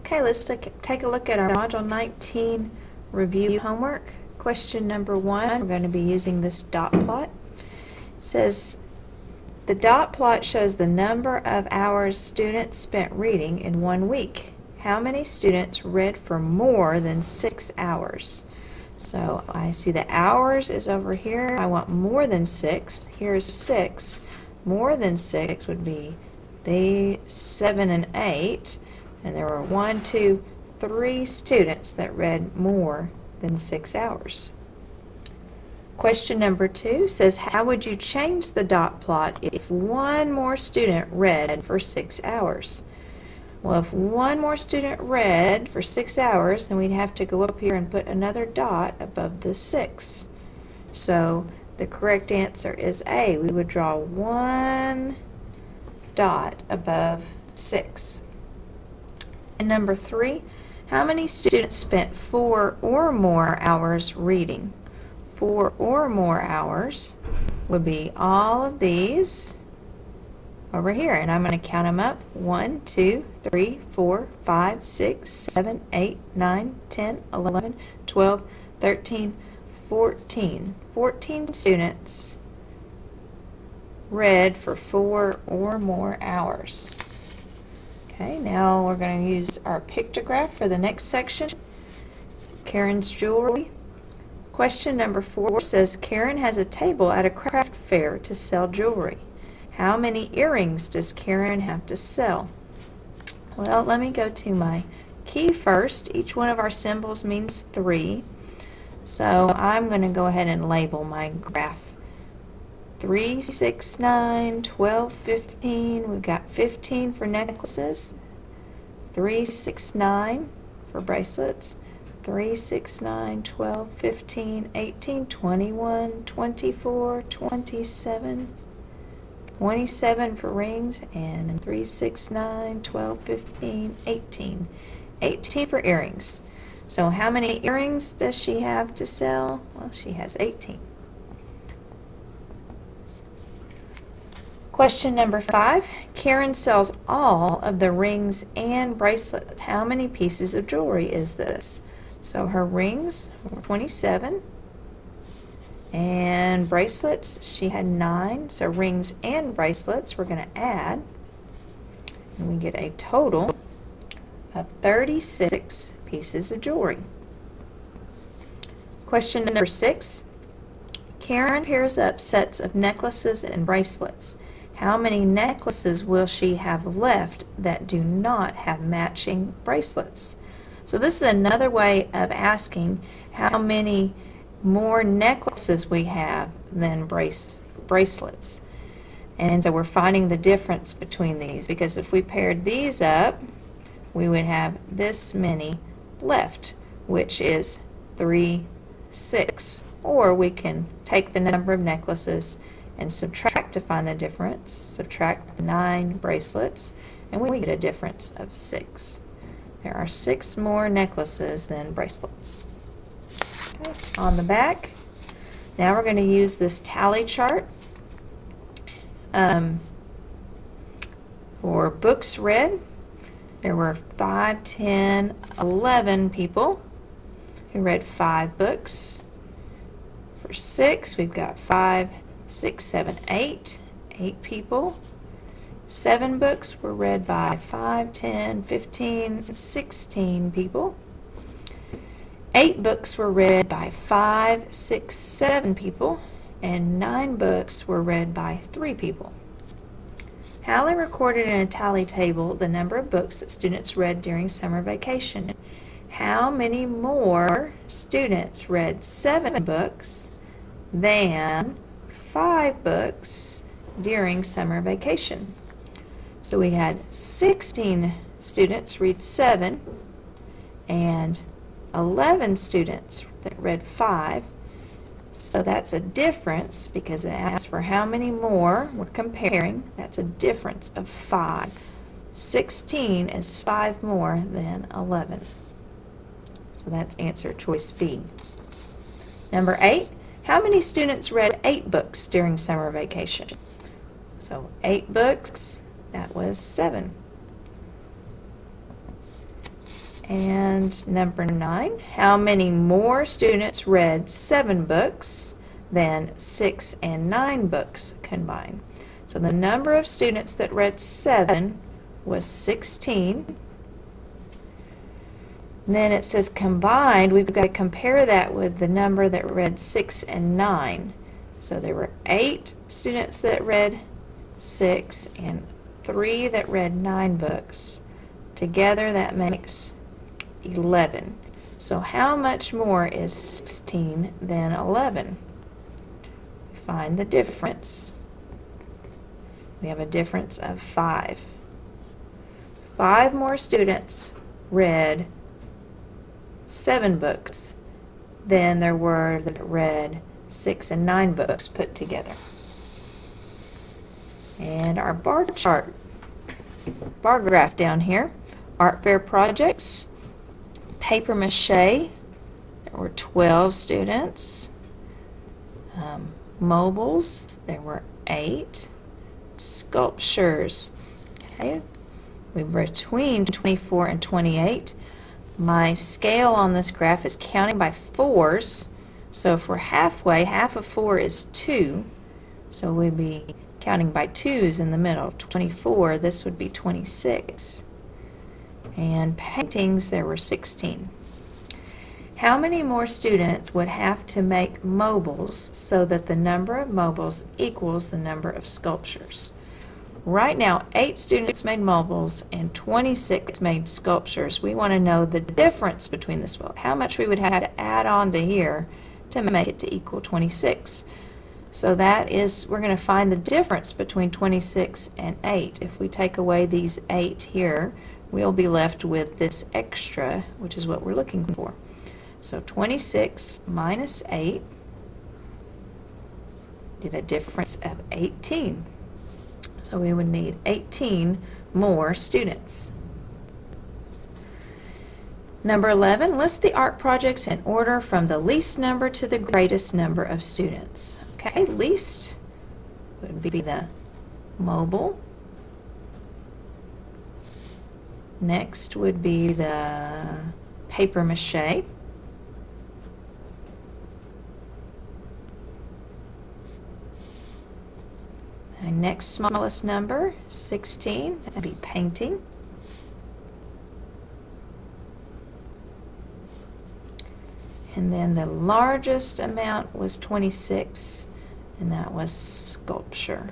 Okay, let's take a look at our Module 19 review homework. Question number 1, we're going to be using this dot plot. It says, the dot plot shows the number of hours students spent reading in 1 week. How many students read for more than 6 hours? So I see the hours is over here. I want more than 6. Here's 6. More than 6 would be the 7 and 8. And there were 1, 2, 3 students that read more than 6 hours. Question number 2 says, how would you change the dot plot if one more student read for 6 hours? Well, if one more student read for 6 hours, then we'd have to go up here and put another dot above the 6. So the correct answer is A. We would draw one dot above 6. And number 3, how many students spent 4 or more hours reading? 4 or more hours would be all of these over here, and I'm going to count them up. 1, 2, 3, 4, 5, 6, 7, 8, 9, 10, 11, 12, 13, 14. 14 students read for 4 or more hours. Okay, now we're going to use our pictograph for the next section, Karen's jewelry. Question number 4 says, Karen has a table at a craft fair to sell jewelry. How many earrings does Karen have to sell? Well, let me go to my key first. Each one of our symbols means 3. So I'm going to go ahead and label my graph. 3, 6, 9, 12, 15. We've got 15 for necklaces. 3, 6, 9 for bracelets. 3, 6, 9, 12, 15, 18, 21, 24, 27. 27 for rings, and 3, 6, 9, 12, 15, 18. 18 for earrings. So how many earrings does she have to sell? Well, she has 18. Question number 5. Karen sells all of the rings and bracelets. How many pieces of jewelry is this? So her rings were 27. And bracelets, she had 9. So rings and bracelets we're going to add. And we get a total of 36 pieces of jewelry. Question number 6. Karen pairs up sets of necklaces and bracelets. How many necklaces will she have left that do not have matching bracelets? So this is another way of asking how many more necklaces we have than bracelets. And so we're finding the difference between these, because if we paired these up, we would have this many left, which is 3, 6. Or we can take the number of necklaces and subtract to find the difference. Subtract 9 bracelets, and we get a difference of 6. There are 6 more necklaces than bracelets. Okay. On the back, now we're going to use this tally chart. For books read, there were 5, 10, 11 people who read 5 books. For 6, we've got 5, 6, 7, 8 people. 7 books were read by 5, 10, 15, 16 people. 8 books were read by 5, 6, 7 people, and 9 books were read by 3 people. Hallie recorded in a tally table the number of books that students read during summer vacation. How many more students read 7 books than 5 books during summer vacation? So we had 16 students read 7 and 11 students that read 5. So that's a difference because it asks for how many more. We're comparing. That's a difference of 5. 16 is 5 more than 11. So that's answer choice B. Number 8, how many students read 8 books during summer vacation? So 8 books, that was 7. And number 9, how many more students read 7 books than 6 and 9 books combined? So the number of students that read 7 was 16. And then it says combined, we've got to compare that with the number that read 6 and 9. So there were 8 students that read 6 and 3 that read 9 books. Together that makes 11. So how much more is 16 than 11? Find the difference. We have a difference of 5. 5 more students read 7 books than there were that read 6 and 9 books put together. And our bar chart, bar graph down here, art fair projects, paper mache, there were 12 students. Mobiles, there were 8. Sculptures, okay, we were between 24 and 28. My scale on this graph is counting by 4s, so if we're halfway, half of 4 is 2, so we'd be counting by 2s in the middle. 24, this would be 26. And paintings, there were 16. How many more students would have to make mobiles so that the number of mobiles equals the number of sculptures? Right now, 8 students made mobiles and 26 made sculptures. We want to know the difference between this. How much we would have to add on to here to make it to equal 26. So that is, we're going to find the difference between 26 and 8. If we take away these 8 here, we'll be left with this extra, which is what we're looking for. So 26 minus 8 give a difference of 18. So we would need 18 more students. Number 11, list the art projects in order from the least number to the greatest number of students. Okay, least would be the mobile. Next would be the paper mache. The next smallest number, 16, that would be painting. And then the largest amount was 26, and that was sculpture.